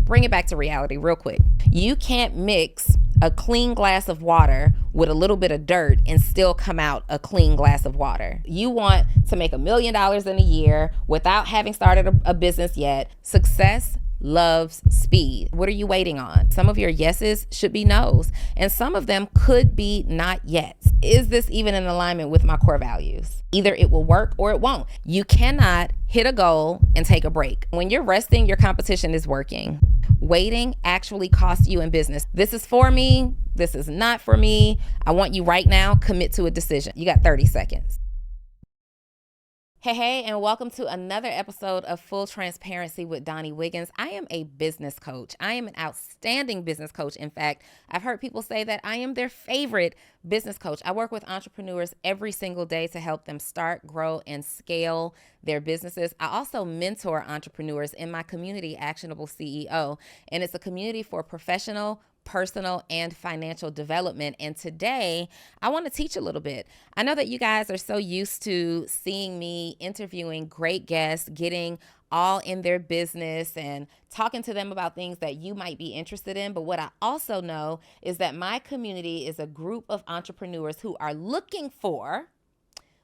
bring it back to reality real quick. You can't mix a clean glass of water with a little bit of dirt and still come out a clean glass of water. You want to make $1 million in a year without having started a business yet. Success loves speed. What are you waiting on? Some of your yeses should be nos, and some of them could be not yet. Is this even in alignment with my core values? Either it will work or it won't. You cannot hit a goal and take a break. When you're resting, your competition is working. Waiting actually costs you in business. This is for me. This is not for me. I want you right now. Commit to a decision. You got 30 seconds. Hey, and welcome to another episode of Full Transparency with Donnie Wiggins. I am a business coach. I am an outstanding business coach. In fact, I've heard people say that I am their favorite business coach. I work with entrepreneurs every single day to help them start, grow, and scale their businesses. I also mentor entrepreneurs in my community, Actionable CEO, and it's a community for professional, personal, and financial development. And today I want to teach a little bit. I know that you guys are so used to seeing me interviewing great guests, getting all in their business and talking to them about things that you might be interested in. But what I also know is that my community is a group of entrepreneurs who are looking for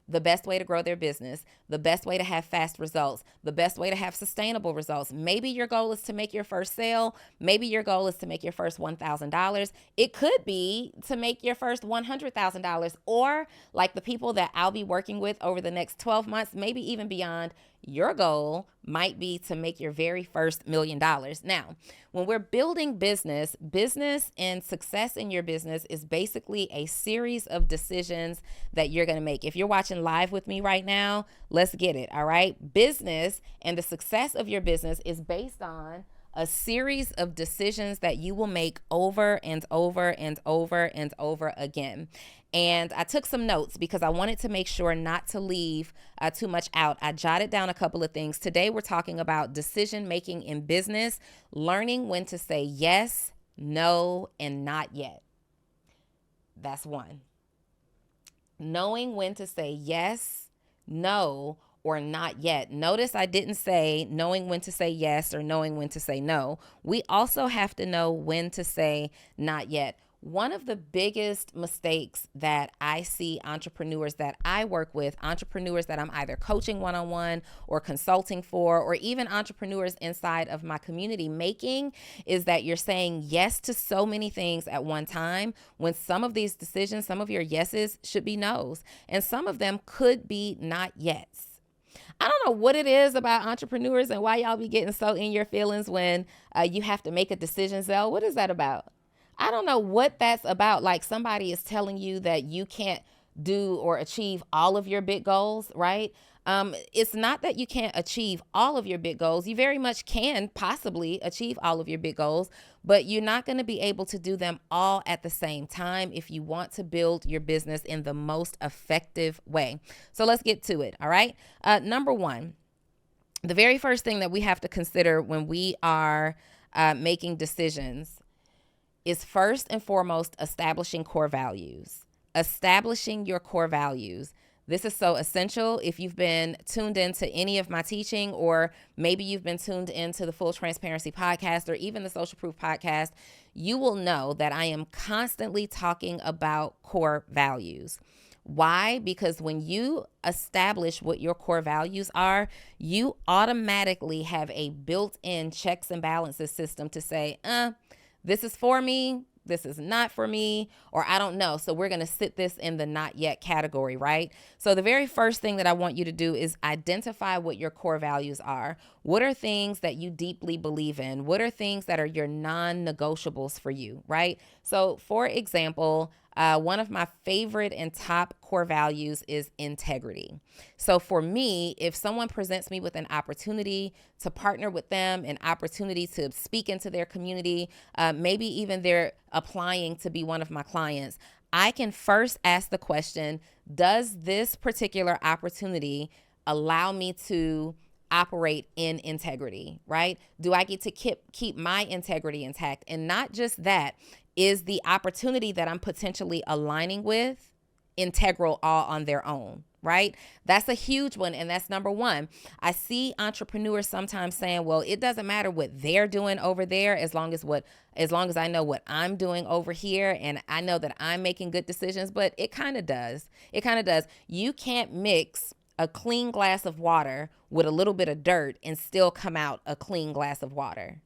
the best way to grow their business, the best way to have fast results, the best way to have sustainable results. Maybe your goal is to make your first sale. Maybe your goal is to make your first $1,000. It could be to make your first $100,000, or like the people that I'll be working with over the next 12 months, maybe even beyond, your goal might be to make your very first $1 million. Now, when we're building business and success in your business is basically a series of decisions that you're going to make. If you're watching live with me right now, let's get it. All right. Business and the success of your business is based on a series of decisions that you will make over and over and over and over again. And I took some notes because I wanted to make sure not to leave too much out. I jotted down a couple of things. Today, we're talking about decision making in business, learning when to say yes, no, and not yet. That's one. Knowing when to say yes, no, or not yet. Notice I didn't say knowing when to say yes or knowing when to say no. We also have to know when to say not yet. One of the biggest mistakes that I see entrepreneurs that I work with, entrepreneurs that I'm either coaching one-on-one or consulting for, or even entrepreneurs inside of my community making, is that you're saying yes to so many things at one time, when some of these decisions, some of your yeses should be nos, and some of them could be not yets. I don't know what it is about entrepreneurs and why y'all be getting so in your feelings when you have to make a decision, Zell. What is that about? I don't know what that's about. Like somebody is telling you that you can't do or achieve all of your big goals, right? It's not that you can't achieve all of your big goals. You very much can possibly achieve all of your big goals, but you're not going to be able to do them all at the same time if you want to build your business in the most effective way. So let's get to it. All right. Number one, the very first thing that we have to consider when we are making decisions is first and foremost establishing core values. Establishing your core values. This is so essential. If you've been tuned into any of my teaching, or maybe you've been tuned into the Full Transparency podcast or even the Social Proof podcast, you will know that I am constantly talking about core values. Why? Because when you establish what your core values are, you automatically have a built-in checks and balances system to say, this is for me, this is not for me, or I don't know. So we're going to sit this in the not yet category, right? So the very first thing that I want you to do is identify what your core values are. What are things that you deeply believe in? What are things that are your non-negotiables for you, right? So for example, one of my favorite and top core values is integrity. So for me, if someone presents me with an opportunity to partner with them, an opportunity to speak into their community, maybe even they're applying to be one of my clients, I can first ask the question, does this particular opportunity allow me to operate in integrity, right? Do I get to keep my integrity intact? And not just that, is the opportunity that I'm potentially aligning with integral all on their own, right? That's a huge one. And that's number one. I see entrepreneurs sometimes saying, well, it doesn't matter what they're doing over there as long as I know what I'm doing over here and I know that I'm making good decisions. But it kind of does. It kind of does. You can't mix a clean glass of water with a little bit of dirt and still come out a clean glass of water.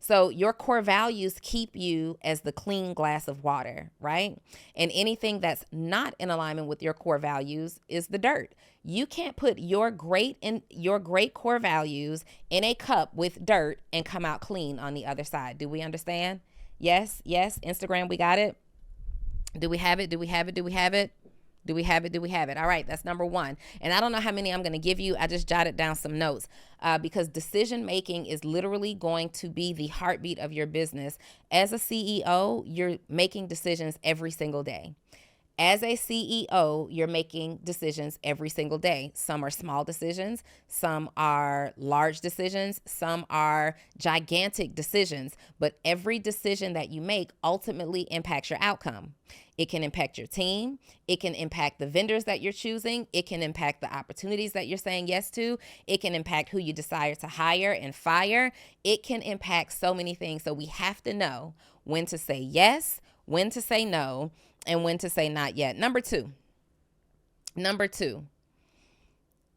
So your core values keep you as the clean glass of water, right? And anything that's not in alignment with your core values is the dirt. You can't put your great core values in a cup with dirt and come out clean on the other side. Do we understand? Yes, yes. Instagram, we got it. Do we have it? Do we have it? Do we have it? Do we have it? Do we have it? All right, that's number one. And I don't know how many I'm going to give you. I just jotted down some notes because decision making is literally going to be the heartbeat of your business. As a CEO, you're making decisions every single day. As a CEO, you're making decisions every single day. Some are small decisions, some are large decisions, some are gigantic decisions, but every decision that you make ultimately impacts your outcome. It can impact your team. It can impact the vendors that you're choosing. It can impact the opportunities that you're saying yes to. It can impact who you decide to hire and fire. It can impact so many things. So we have to know when to say yes, when to say no, and when to say not yet. Number two,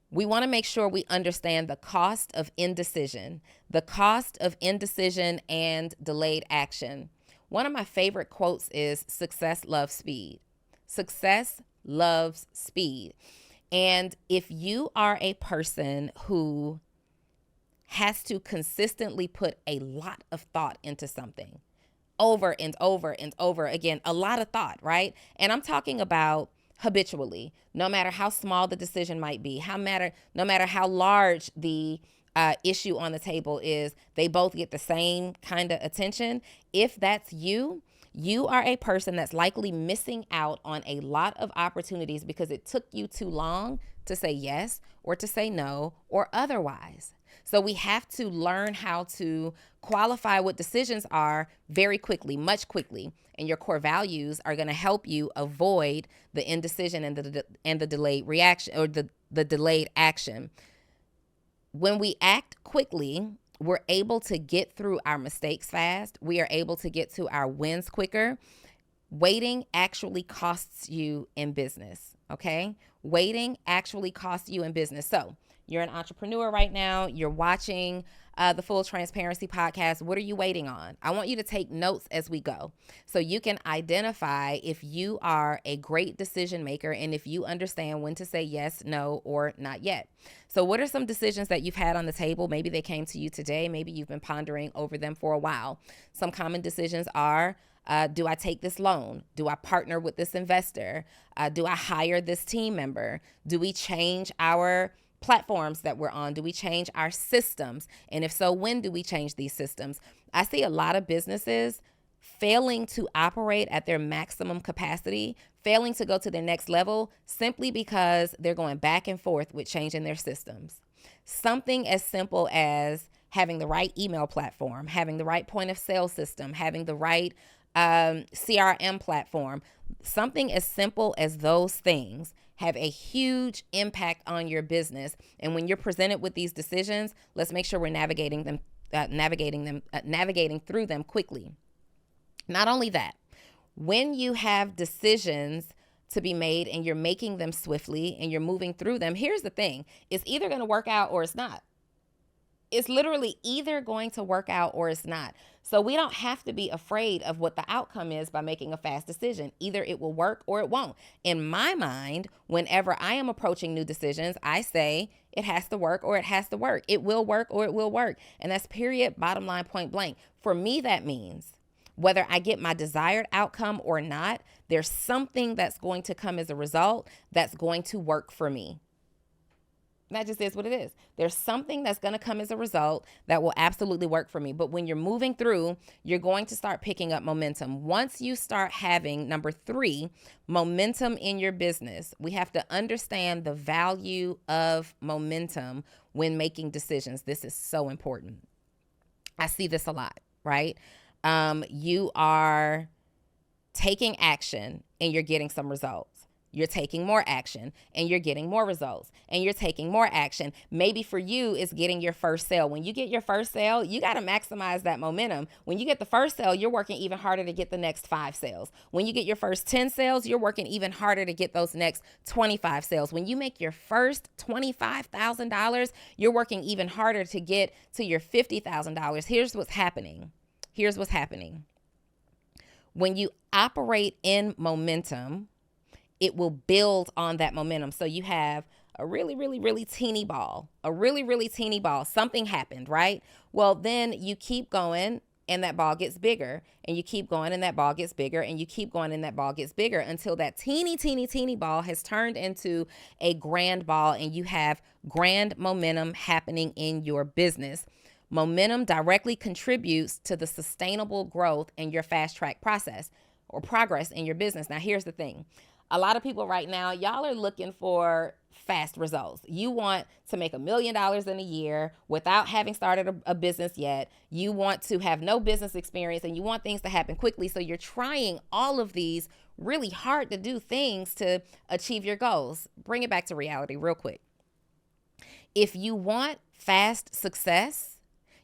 we want to make sure we understand the cost of indecision and delayed action. One of my favorite quotes is success loves speed. Success loves speed. And if you are a person who has to consistently put a lot of thought into something, over and over and over again, a lot of thought, right? And I'm talking about habitually, no matter how small the decision might be, no matter how large the issue on the table is, they both get the same kind of attention. If that's you, you are a person that's likely missing out on a lot of opportunities because it took you too long to say yes or to say no or otherwise. So we have to learn how to qualify what decisions are very quickly, much quickly. And your core values are going to help you avoid the indecision and the delayed reaction or the delayed action. When we act quickly, we're able to get through our mistakes fast. We are able to get to our wins quicker. Waiting actually costs you in business, okay? Waiting actually costs you in business. So you're an entrepreneur right now. You're watching the Full Transparency podcast. What are you waiting on? I want you to take notes as we go so you can identify if you are a great decision maker and if you understand when to say yes, no, or not yet. So what are some decisions that you've had on the table? Maybe they came to you today. Maybe you've been pondering over them for a while. Some common decisions are, do I take this loan? Do I partner with this investor? Do I hire this team member? Do we change our platforms that we're on? Do we change our systems? And if so, when do we change these systems? I see a lot of businesses failing to operate at their maximum capacity, failing to go to their next level simply because they're going back and forth with changing their systems. Something as simple as having the right email platform, having the right point of sale system, having the right CRM platform, something as simple as those things have a huge impact on your business. And when you're presented with these decisions, let's make sure we're navigating through them quickly. Not only that, when you have decisions to be made and you're making them swiftly and you're moving through them, here's the thing. It's either going to work out or it's not. It's literally either going to work out or it's not. So we don't have to be afraid of what the outcome is by making a fast decision. Either it will work or it won't. In my mind, whenever I am approaching new decisions, I say it has to work or it has to work. It will work or it will work. And that's period, bottom line, point blank. For me, that means whether I get my desired outcome or not, there's something that's going to come as a result that's going to work for me. That just is what it is. There's something that's going to come as a result that will absolutely work for me. But when you're moving through, you're going to start picking up momentum. Once you start having, number 3, momentum in your business, we have to understand the value of momentum when making decisions. This is so important. I see this a lot, right? You are taking action and you're getting some results. You're taking more action and you're getting more results, and you're taking more action. Maybe for you, it's getting your first sale. When you get your first sale, you got to maximize that momentum. When you get the first sale, you're working even harder to get the next 5 sales. When you get your first 10 sales, you're working even harder to get those next 25 sales. When you make your first $25,000, you're working even harder to get to your $50,000. Here's what's happening. When you operate in momentum, it will build on that momentum. So you have a really, really, really teeny ball, Something happened, right? Well, then you keep going and that ball gets bigger, and you keep going and that ball gets bigger, and you keep going and that ball gets bigger until that teeny, teeny, teeny ball has turned into a grand ball, and you have grand momentum happening in your business. Momentum directly contributes to the sustainable growth in your fast track process or progress in your business. Now, here's the thing. A lot of people right now, y'all are looking for fast results. You want to make $1 million in a year without having started a business yet. You want to have no business experience, and you want things to happen quickly. So you're trying all of these really hard to do things to achieve your goals. Bring it back to reality real quick. If you want fast success,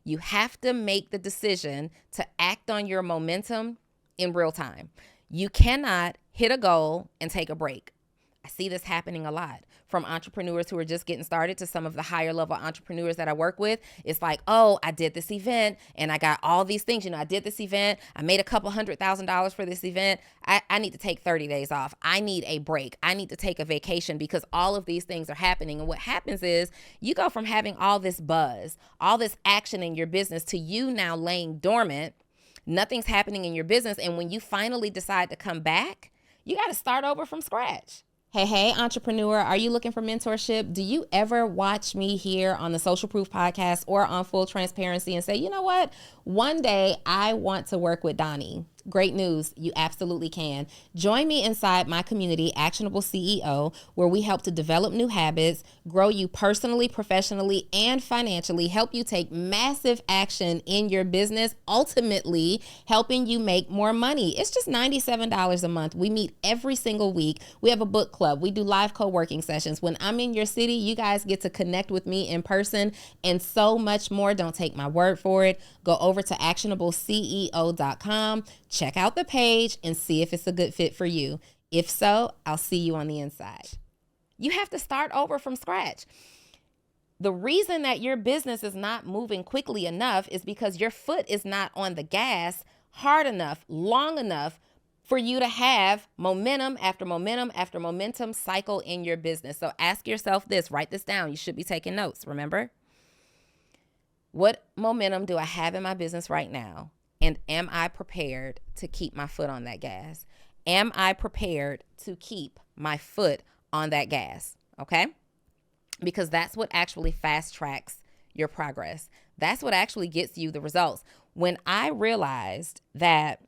you have to make the decision to act on your momentum in real time. You cannot hit a goal and take a break. I see this happening a lot from entrepreneurs who are just getting started to some of the higher level entrepreneurs that I work with. It's like, oh, I did this event and I got all these things. I did this event. I made a couple $100,000 for this event. I need to take 30 days off. I need a break. I need to take a vacation because all of these things are happening. And what happens is you go from having all this buzz, all this action in your business to you now laying dormant. Nothing's happening in your business. And when you finally decide to come back, you got to start over from scratch. Hey, entrepreneur, are you looking for mentorship? Do you ever watch me here on the Social Proof podcast or on Full Transparency and say, you know what? One day I want to work with Donnie. Great news. You absolutely can. Join me inside my community, Actionable CEO, where we help to develop new habits, grow you personally, professionally, and financially, help you take massive action in your business, ultimately helping you make more money. It's just $97 a month. We meet every single week. We have a book club. We do live co-working sessions. When I'm in your city, you guys get to connect with me in person and so much more. Don't take my word for it. Go over to actionableceo.com. Check out the page and see if it's a good fit for you. If so, I'll see you on the inside. You have to start over from scratch. The reason that your business is not moving quickly enough is because your foot is not on the gas hard enough, long enough for you to have momentum after momentum after momentum cycle in your business. So ask yourself this, write this down. You should be taking notes, remember? What momentum do I have in my business right now? And am I prepared to keep my foot on that gas? Am I prepared to keep my foot on that gas? Okay? Because that's what actually fast tracks your progress. That's what actually gets you the results. When I realized that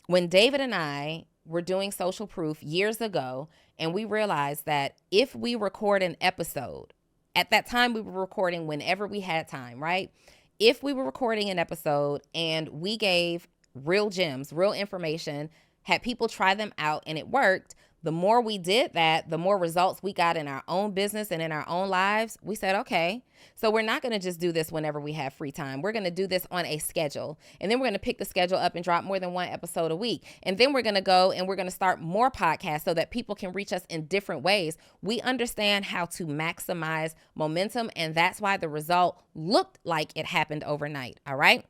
when David and I were doing Social Proof years ago, and we realized that if we record an episode, at that time we were recording whenever we had time, right? If we were recording an episode and we gave real gems, real information, had people try them out and it worked, the more we did that, the more results we got in our own business and in our own lives. We said, okay, so we're not going to just do this whenever we have free time. We're going to do this on a schedule. And then we're going to pick the schedule up and drop more than one episode a week. And then we're going to go and we're going to start more podcasts so that people can reach us in different ways. We understand how to maximize momentum, and that's why the result looked like it happened overnight. All right.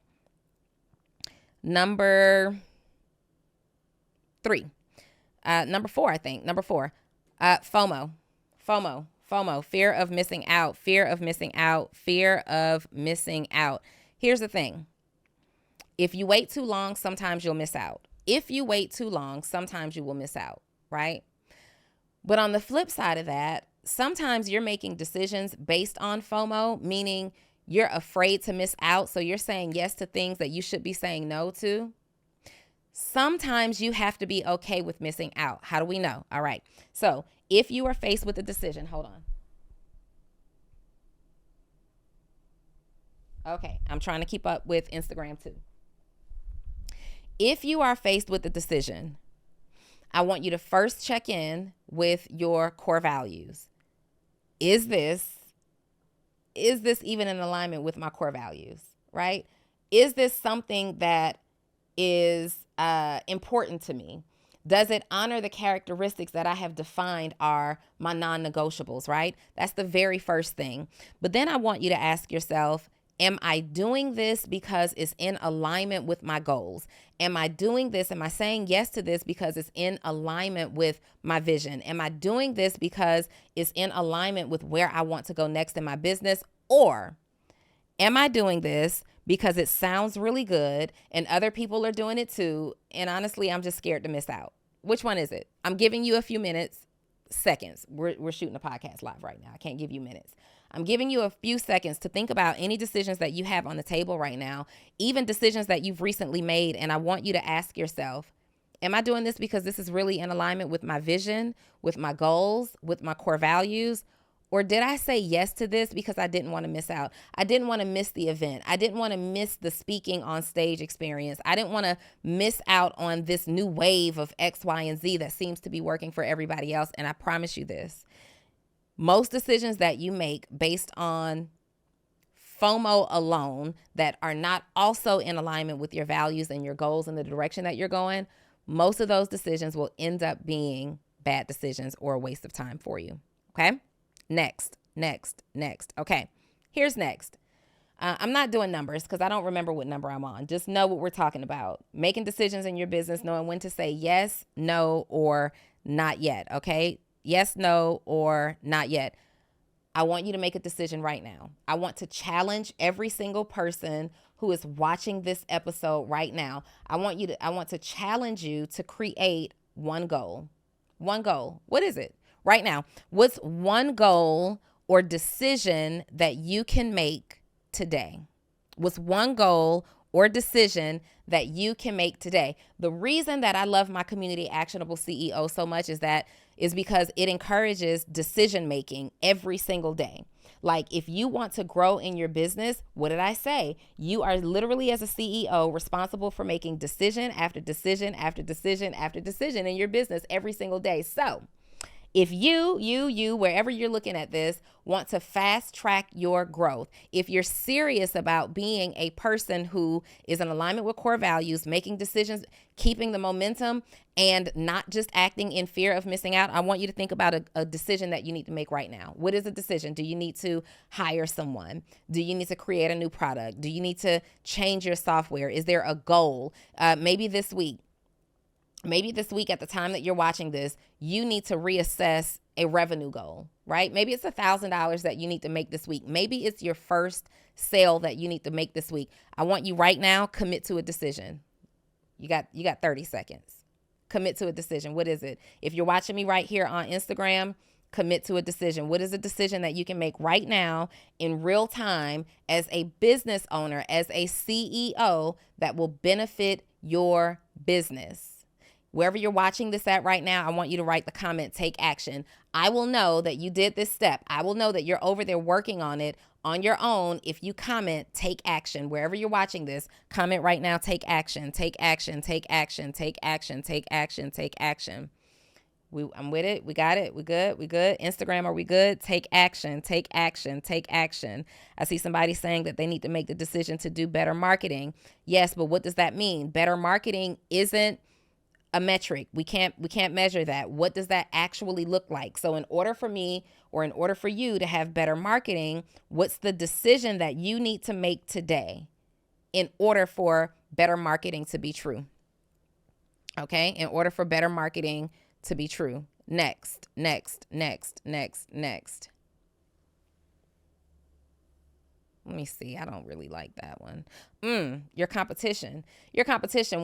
Number four, FOMO, fear of missing out. Here's the thing. If you wait too long, sometimes you'll miss out. If you wait too long, sometimes you will miss out, right? But on the flip side of that, sometimes you're making decisions based on FOMO, meaning you're afraid to miss out. So you're saying yes to things that you should be saying no to. Sometimes you have to be okay with missing out. How do we know? All right. So if you are faced with a decision, hold on. Okay. I'm trying to keep up with Instagram too. If you are faced with a decision, I want you to first check in with your core values. Is this even in alignment with my core values, right? Is this something that is important to me? Does it honor the characteristics that I have defined are my non-negotiables, right? That's the very first thing. But then I want you to ask yourself, am I doing this because it's in alignment with my goals? Am I doing this? Am I saying yes to this because it's in alignment with my vision? Am I doing this because it's in alignment with where I want to go next in my business? Or am I doing this because it sounds really good and other people are doing it too, and honestly, I'm just scared to miss out? Which one is it? I'm giving you a few minutes, seconds. We're shooting a podcast live right now. I can't give you minutes. I'm giving you a few seconds to think about any decisions that you have on the table right now, even decisions that you've recently made, and I want you to ask yourself, am I doing this because this is really in alignment with my vision, with my goals, with my core values? Or did I say yes to this because I didn't want to miss out? I didn't want to miss the event. I didn't want to miss the speaking on stage experience. I didn't want to miss out on this new wave of X, Y, and Z that seems to be working for everybody else. And I promise you this, most decisions that you make based on FOMO alone that are not also in alignment with your values and your goals and the direction that you're going, most of those decisions will end up being bad decisions or a waste of time for you. Okay? Next. Okay, here's next. I'm not doing numbers because I don't remember what number I'm on. Just know what we're talking about. Making decisions in your business, knowing when to say yes, no, or not yet. Okay? Yes, no, or not yet. I want you to make a decision right now. I want to challenge every single person who is watching this episode right now. I want to challenge you to create one goal. One goal. What is it? Right now, what's one goal or decision that you can make today? What's one goal or decision that you can make today? The reason that I love my community Actionable CEO so much is because it encourages decision making every single day. Like if you want to grow in your business, what did I say? You are literally as a CEO responsible for making decision after decision after decision after decision in your business every single day. So if you, wherever you're looking at this, want to fast track your growth, if you're serious about being a person who is in alignment with core values, making decisions, keeping the momentum, and not just acting in fear of missing out, I want you to think about a decision that you need to make right now. What is a decision? Do you need to hire someone? Do you need to create a new product? Do you need to change your software? Is there a goal? Maybe this week at the time that you're watching this, you need to reassess a revenue goal, right? Maybe it's $1,000 that you need to make this week. Maybe it's your first sale that you need to make this week. I want you right now, commit to a decision. You got 30 seconds. Commit to a decision. What is it? If you're watching me right here on Instagram, commit to a decision. What is a decision that you can make right now in real time as a business owner, as a CEO that will benefit your business? Wherever you're watching this at right now, I want you to write the comment, take action. I will know that you did this step. I will know that you're over there working on it on your own. If you comment, take action. Wherever you're watching this, comment right now, take action, take action, take action, take action, take action, take action. I'm with it. We got it. We good. Instagram, are we good? Take action, take action, take action. I see somebody saying that they need to make the decision to do better marketing. Yes, but what does that mean? Better marketing isn't a metric. We can't measure that. What does that actually look like? So in order for me or in order for you to have better marketing, what's the decision that you need to make today in order for better marketing to be true? Okay? In order for better marketing to be true. Next. Let me see. I don't really like that one. Your competition.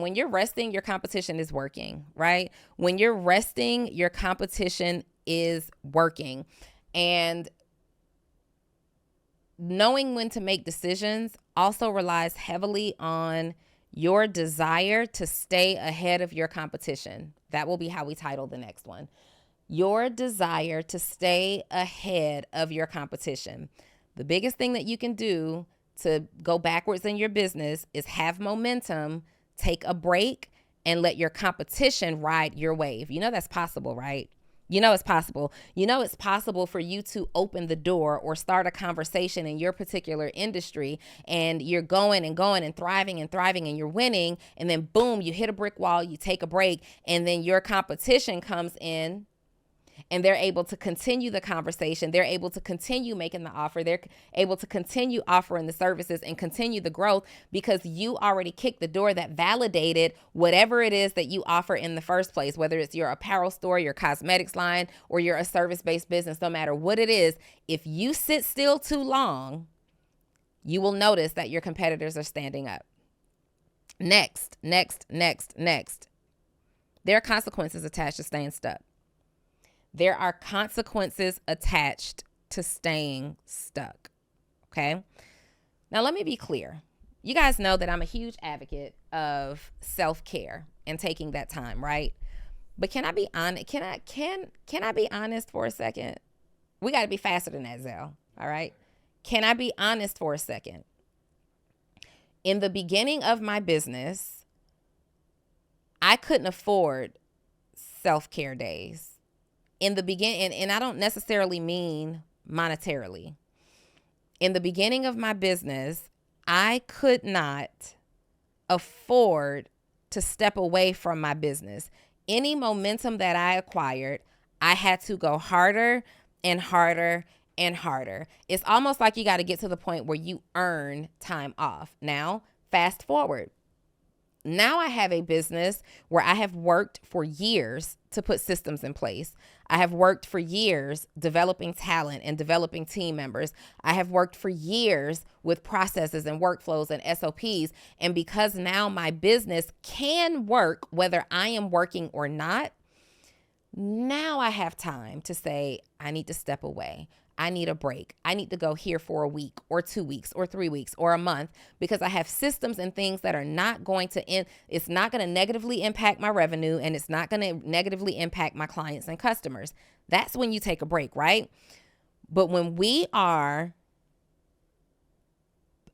When you're resting, your competition is working, right? When you're resting, your competition is working. And knowing when to make decisions also relies heavily on your desire to stay ahead of your competition. That will be how we title the next one. Your desire to stay ahead of your competition. The biggest thing that you can do to go backwards in your business is have momentum, take a break, and let your competition ride your wave. You know that's possible, right? You know it's possible. You know it's possible for you to open the door or start a conversation in your particular industry, and you're going and going and thriving and you're winning, and then boom, you hit a brick wall, you take a break, and then your competition comes in and they're able to continue the conversation. They're able to continue making the offer. They're able to continue offering the services and continue the growth because you already kicked the door that validated whatever it is that you offer in the first place, whether it's your apparel store, your cosmetics line, or you're a service-based business. No matter what it is, if you sit still too long, you will notice that your competitors are standing up. Next. There are consequences attached to staying stuck. There are consequences attached to staying stuck. Okay. Now, let me be clear. You guys know that I'm a huge advocate of self-care and taking that time, right? But can I be honest? Can I be honest for a second? We got to be faster than that, Zell. All right. Can I be honest for a second? In the beginning of my business, I couldn't afford self-care days. In the beginning, and I don't necessarily mean monetarily. In the beginning of my business, I could not afford to step away from my business. Any momentum that I acquired, I had to go harder and harder and harder. It's almost like you got to get to the point where you earn time off. Now, fast forward. Now I have a business where I have worked for years to put systems in place. I have worked for years developing talent and developing team members. I have worked for years with processes and workflows and SOPs. And because now my business can work whether I am working or not, now I have time to say, I need to step away. I need a break. I need to go here for a week or 2 weeks or 3 weeks or a month because I have systems and things that are not going to it's not going to negatively impact my revenue, and it's not going to negatively impact my clients and customers. That's when you take a break, right? But when we are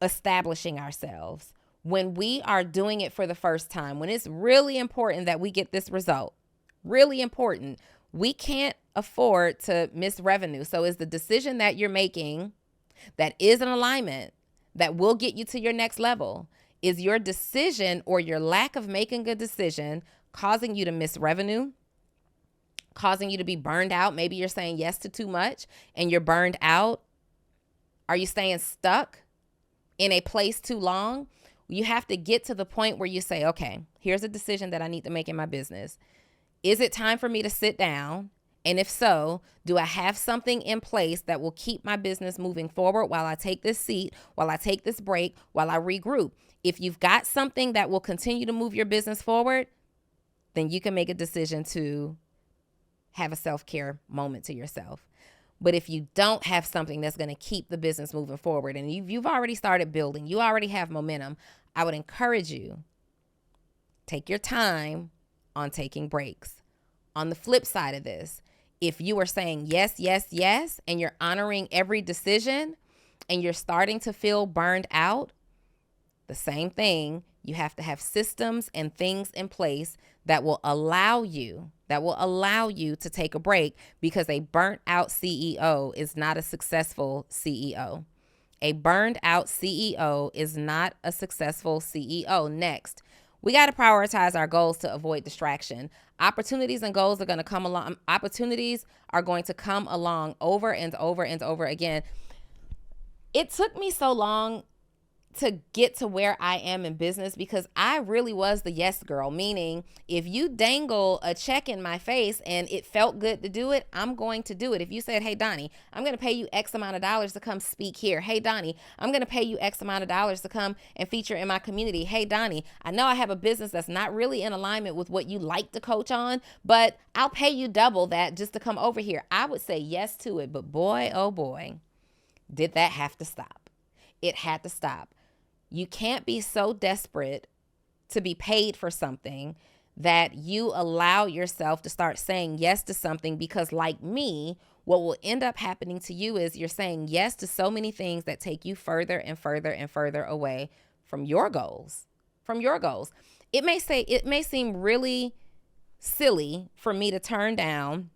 establishing ourselves, when we are doing it for the first time, when it's really important that we get this result, really important, we can't afford to miss revenue. So is the decision that you're making that is an alignment that will get you to your next level, is your decision or your lack of making a decision causing you to miss revenue, causing you to be burned out? Maybe you're saying yes to too much and you're burned out. Are you staying stuck in a place too long? You have to get to the point where you say, okay, here's a decision that I need to make in my business. Is it time for me to sit down? And if so, do I have something in place that will keep my business moving forward while I take this seat, while I take this break, while I regroup? If you've got something that will continue to move your business forward, then you can make a decision to have a self-care moment to yourself. But if you don't have something that's going to keep the business moving forward and you've already started building, you already have momentum, I would encourage you, take your time on taking breaks. On the flip side of this, if you are saying yes, yes, yes, and you're honoring every decision and you're starting to feel burned out, the same thing, you have to have systems and things in place that will allow you to take a break, because a burnt out CEO is not a successful CEO. A burned out CEO is not a successful CEO. Next, we got to prioritize our goals to avoid distraction. Opportunities and goals are going to come along. Opportunities are going to come along over and over and over again. It took me so long to get to where I am in business because I really was the yes girl, meaning if you dangle a check in my face and it felt good to do it, I'm going to do it. If you said, hey, Donnie, I'm going to pay you X amount of dollars to come speak here. Hey, Donnie, I'm going to pay you X amount of dollars to come and feature in my community. Hey, Donnie, I know I have a business that's not really in alignment with what you like to coach on, but I'll pay you double that just to come over here. I would say yes to it, but boy, oh boy, did that have to stop. It had to stop. You can't be so desperate to be paid for something that you allow yourself to start saying yes to something, because like me, what will end up happening to you is you're saying yes to so many things that take you further and further and further away from your goals, it may seem really silly for me to turn down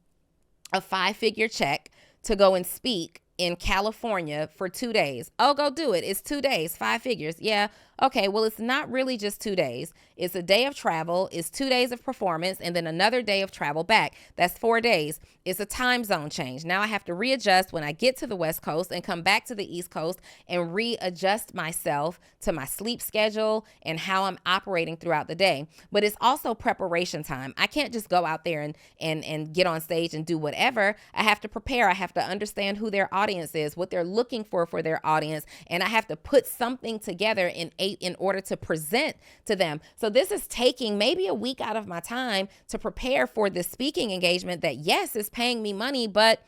a 5-figure check to go and speak in California for 2 days. Oh, go do it. It's 2 days, 5 figures. Yeah. Okay. Well, it's not really just 2 days. It's a day of travel. It's 2 days of performance and then another day of travel back. That's 4 days. It's a time zone change. Now I have to readjust when I get to the West Coast and come back to the East Coast and readjust myself to my sleep schedule and how I'm operating throughout the day. But it's also preparation time. I can't just go out there and get on stage and do whatever. I have to prepare. I have to understand who their audience is, what they're looking for their audience, and I have to put something together in order to present to them. So this is taking maybe a week out of my time to prepare for this speaking engagement that, yes, is paying me money, but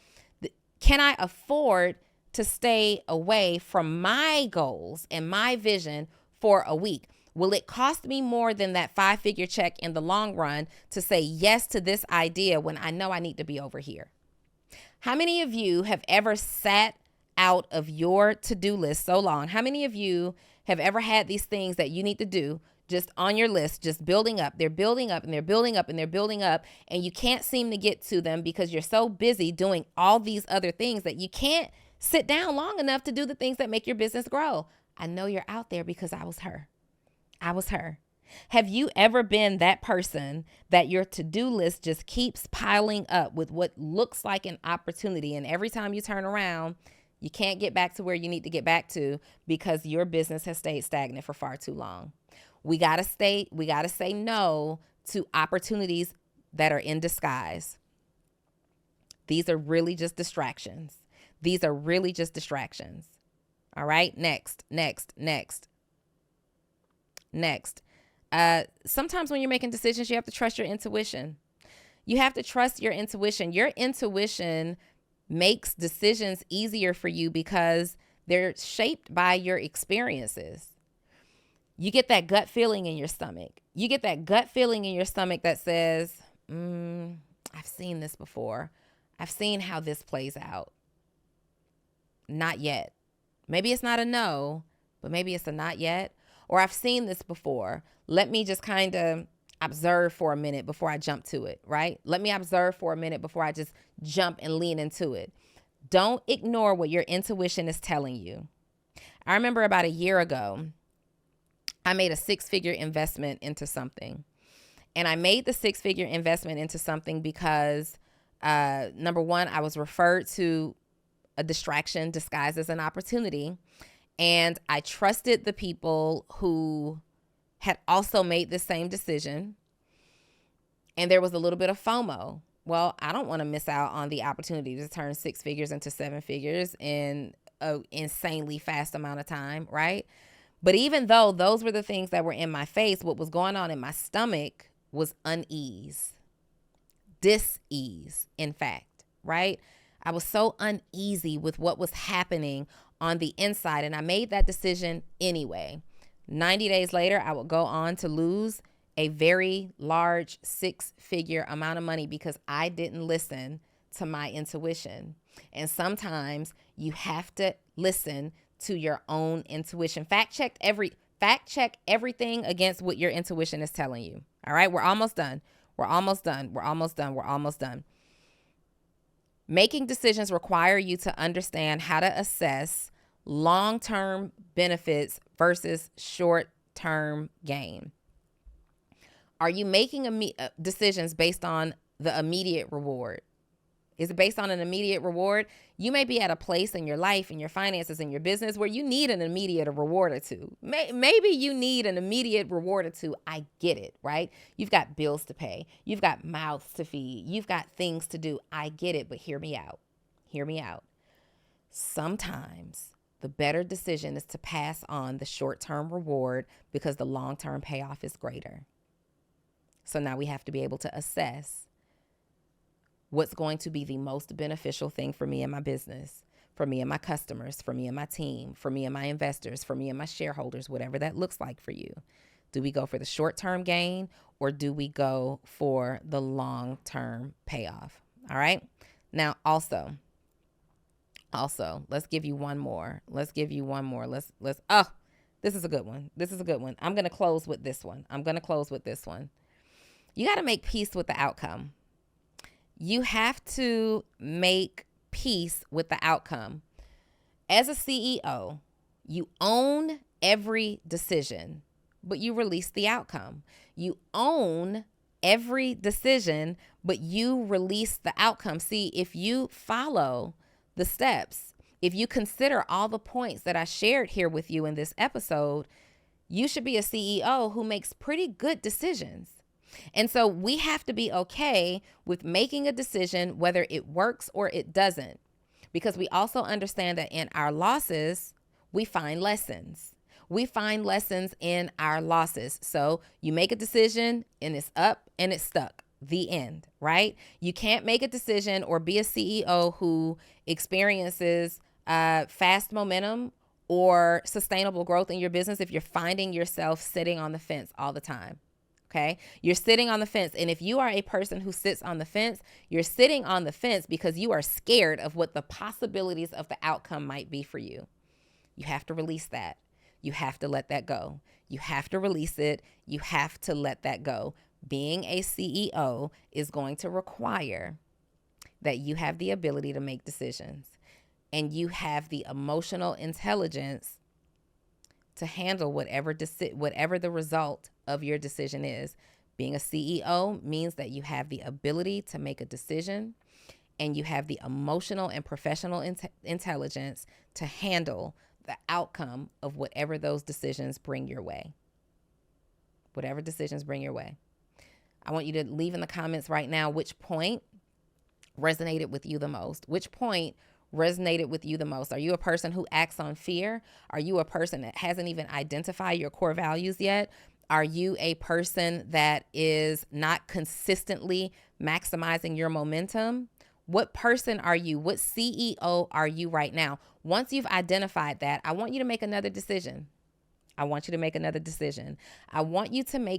can I afford to stay away from my goals and my vision for a week? Will it cost me more than that 5-figure check in the long run to say yes to this idea when I know I need to be over here? How many of you have ever sat out of your to-do list so long? How many of you have ever had these things that you need to do just on your list, just building up? They're building up and they're building up and they're building up, and you can't seem to get to them because you're so busy doing all these other things that you can't sit down long enough to do the things that make your business grow. I know you're out there because I was her. I was her. Have you ever been that person that your to-do list just keeps piling up with what looks like an opportunity, and every time you turn around, you can't get back to where you need to get back to because your business has stayed stagnant for far too long? We got to say no to opportunities that are in disguise. These are really just distractions. These are really just distractions. All right. Next. Sometimes when you're making decisions, you have to trust your intuition. You have to trust your intuition. Your intuition makes decisions easier for you because they're shaped by your experiences. You get that gut feeling in your stomach. You get that gut feeling in your stomach that says, I've seen this before. I've seen how this plays out. Not yet. Maybe it's not a no, but maybe it's a not yet. Or I've seen this before. Let me just kind of observe for a minute before I jump to it, right? Let me observe for a minute before I just jump and lean into it. Don't ignore what your intuition is telling you. I remember about a year ago, I made a 6-figure investment into something. And I made the 6-figure investment into something because, number one, I was referred to a distraction disguised as an opportunity. And I trusted the people who had also made the same decision. And there was a little bit of FOMO. Well, I don't want to miss out on the opportunity to turn 6 figures into 7 figures in an insanely fast amount of time, right? But even though those were the things that were in my face, what was going on in my stomach was unease, dis-ease, in fact, right? I was so uneasy with what was happening on the inside, and I made that decision anyway. 90 days later, I would go on to lose a very large 6-figure amount of money because I didn't listen to my intuition. And sometimes you have to listen to your own intuition. Fact check everything against what your intuition is telling you. All right, we're almost done. Making decisions require you to understand how to assess long-term benefits versus short-term gain. Are you making decisions based on the immediate reward? Is it based on an immediate reward? You may be at a place in your life, in your finances, in your business where you need an immediate reward or two. Maybe you need an immediate reward or two. I get it, right? You've got bills to pay. You've got mouths to feed. You've got things to do. I get it, but hear me out. Sometimes the better decision is to pass on the short-term reward because the long-term payoff is greater. So now we have to be able to assess what's going to be the most beneficial thing for me and my business, for me and my customers, for me and my team, for me and my investors, for me and my shareholders, whatever that looks like for you. Do we go for the short-term gain or do we go for the long-term payoff? All right. Now, also, let's give you one more. This is a good one. This is a good one. I'm going to close with this one. You got to make peace with the outcome. You have to make peace with the outcome. As a CEO, you own every decision, but you release the outcome. You own every decision, but you release the outcome. See, if you follow the steps, if you consider all the points that I shared here with you in this episode, you should be a CEO who makes pretty good decisions. And so we have to be okay with making a decision, whether it works or it doesn't, because we also understand that in our losses, we find lessons. We find lessons in our losses. So you make a decision and it's up and it's stuck. The end, right? You can't make a decision or be a CEO who experiences fast momentum or sustainable growth in your business if you're finding yourself sitting on the fence all the time. Okay, you're sitting on the fence. And if you are a person who sits on the fence, you're sitting on the fence because you are scared of what the possibilities of the outcome might be for you. You have to release that. You have to let that go. You have to release it. You have to let that go. Being a CEO is going to require that you have the ability to make decisions and you have the emotional intelligence to handle whatever the result of your decision is. Being a CEO means that you have the ability to make a decision and you have the emotional and professional intelligence to handle the outcome of whatever those decisions bring your way. Whatever decisions bring your way. I want you to leave in the comments right now which point resonated with you the most. Which point resonated with you the most? Are you a person who acts on fear? Are you a person that hasn't even identified your core values yet? Are you a person that is not consistently maximizing your momentum? What person are you? What CEO are you right now? Once you've identified that, I want you to make another decision. I want you to make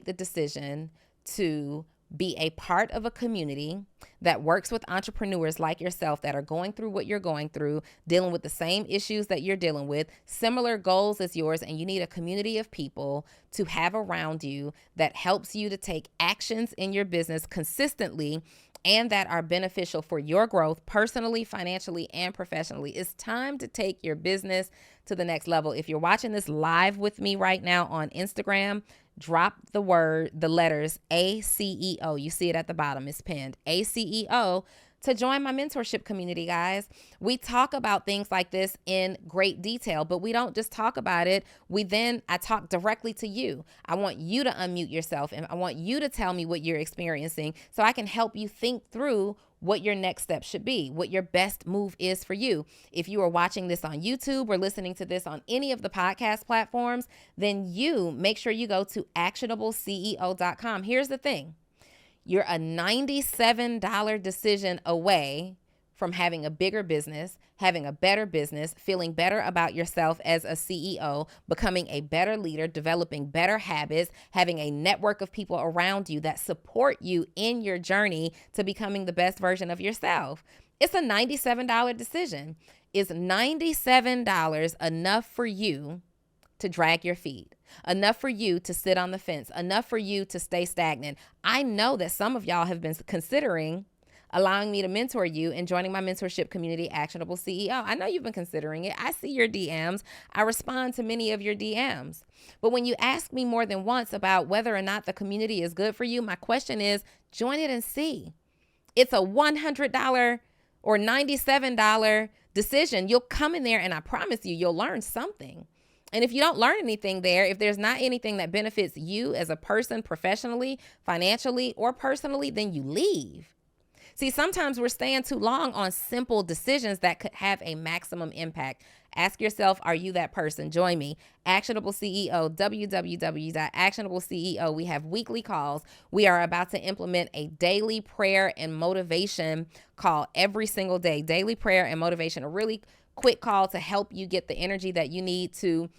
the decision to be a part of a community that works with entrepreneurs like yourself that are going through what you're going through, dealing with the same issues that you're dealing with, similar goals as yours, and you need a community of people to have around you that helps you to take actions in your business consistently and that are beneficial for your growth personally, financially, and professionally. It's time to take your business to the next level. If you're watching this live with me right now on Instagram, drop the letters ACEO. You see it at the bottom. It's pinned. ACEO to join my mentorship community, guys. We talk about things like this in great detail, but we don't just talk about it. I talk directly to you. I want you to unmute yourself and I want you to tell me what you're experiencing so I can help you think through what your next step should be, what your best move is for you. If you are watching this on YouTube or listening to this on any of the podcast platforms, then you make sure you go to actionableceo.com. Here's the thing. You're a $97 decision away from having a bigger business, having a better business, feeling better about yourself as a CEO, becoming a better leader, developing better habits, having a network of people around you that support you in your journey to becoming the best version of yourself. It's a $97 decision. Is $97 enough for you to drag your feet? Enough for you to sit on the fence? Enough for you to stay stagnant? I know that some of y'all have been considering allowing me to mentor you and joining my mentorship community, Actionable CEO. I know you've been considering it. I see your DMs. I respond to many of your DMs. But when you ask me more than once about whether or not the community is good for you, my question is, join it and see. It's a $100 or $97 decision. You'll come in there and I promise you'll learn something. And if you don't learn anything there, if there's not anything that benefits you as a person professionally, financially, or personally, then you leave. See, sometimes we're staying too long on simple decisions that could have a maximum impact. Ask yourself, are you that person? Join me. Actionable CEO, www.actionableceo. We have weekly calls. We are about to implement a daily prayer and motivation call every single day. Daily prayer and motivation, a really quick call to help you get the energy that you need to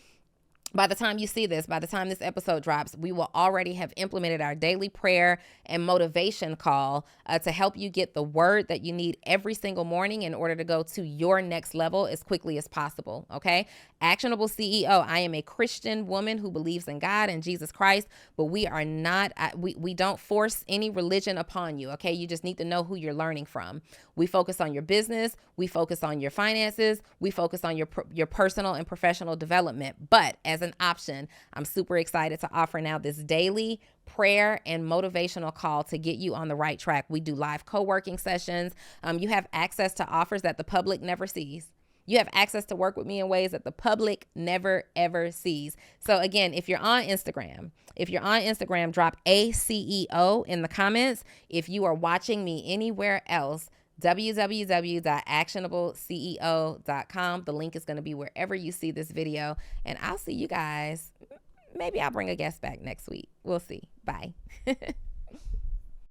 By the time you see this, by the time this episode drops, we will already have implemented our daily prayer and motivation call to help you get the word that you need every single morning in order to go to your next level as quickly as possible. Okay. Actionable CEO. I am a Christian woman who believes in God and Jesus Christ, but we are not, we don't force any religion upon you. Okay. You just need to know who you're learning from. We focus on your business. We focus on your finances. We focus on your personal and professional development. But as an option, I'm super excited to offer now this daily prayer and motivational call to get you on the right track. We do live co-working sessions. You have access to offers that the public never sees. You have access to work with me in ways that the public never, ever sees. So again, if you're on Instagram, drop ACEO in the comments. If you are watching me anywhere else, www.actionableceo.com. The link is going to be wherever you see this video. And I'll see you guys. Maybe I'll bring a guest back next week. We'll see. Bye.